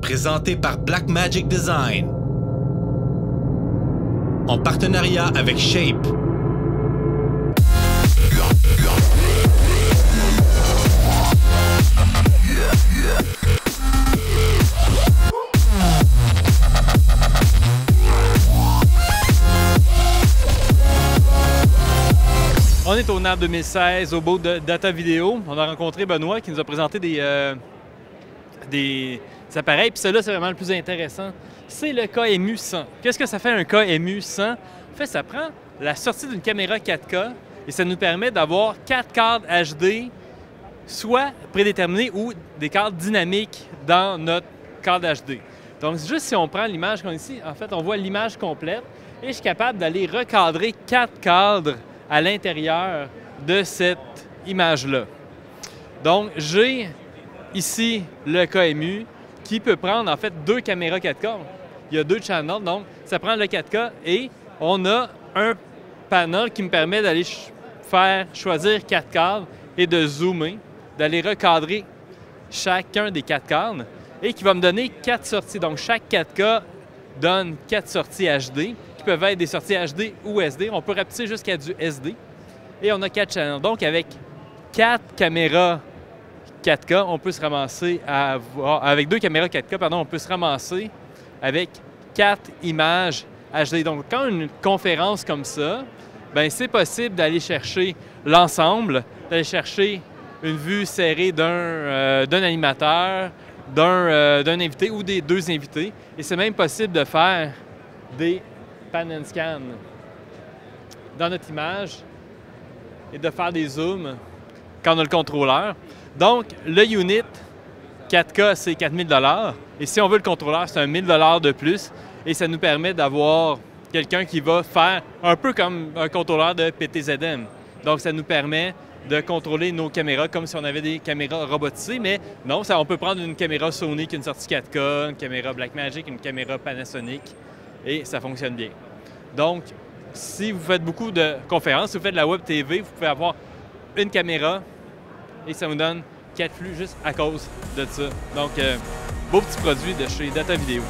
présenté par Blackmagic Design. En partenariat avec Shape. On est au NAB 2016, au beau de Data Vidéo. On a rencontré Benoît qui nous a présenté des appareils. Puis celui-là, c'est vraiment le plus intéressant. C'est le KMU 100. Qu'est-ce que ça fait un KMU 100? En fait, ça prend la sortie d'une caméra 4K et ça nous permet d'avoir 4 cadres HD, soit prédéterminés ou des cadres dynamiques dans notre cadre HD. Donc, juste si on prend l'image qu'on a ici, en fait, on voit l'image complète et je suis capable d'aller recadrer 4 cadres à l'intérieur de cette image-là. Donc, j'ai ici le KMU qui peut prendre en fait 2 caméras 4K. Il y a 2 channels, donc ça prend le 4K et on a un panel qui me permet d'aller faire choisir 4 cadres et de zoomer, d'aller recadrer chacun des 4 cadres et qui va me donner 4 sorties. Donc, chaque 4K donne 4 sorties HD qui peuvent être des sorties HD ou SD. On peut rapetisser jusqu'à du SD. Et on a 4 channels. Donc, avec 4 caméras 4K, on peut se ramasser avec 2 caméras 4K, pardon, on peut se ramasser avec 4 images HD. Donc, quand une conférence comme ça, bien, c'est possible d'aller chercher l'ensemble, d'aller chercher une vue serrée d'un animateur, d'un invité ou des 2 invités. Et c'est même possible de faire des pan and scan dans notre image et de faire des zooms quand on a le contrôleur. Donc, le unit 4K, c'est 4 000 $. Et si on veut le contrôleur, c'est 1 000 $ de plus. Et ça nous permet d'avoir quelqu'un qui va faire un peu comme un contrôleur de PTZM. Donc, ça nous permet de contrôler nos caméras comme si on avait des caméras robotisées. Mais non, on peut prendre une caméra Sony qui a une sortie 4K, une caméra Blackmagic, une caméra Panasonic. Et ça fonctionne bien. Donc, si vous faites beaucoup de conférences, si vous faites de la web TV, vous pouvez avoir une caméra et ça vous donne 4 flux juste à cause de ça. Donc, beau petit produit de chez Data Vidéo.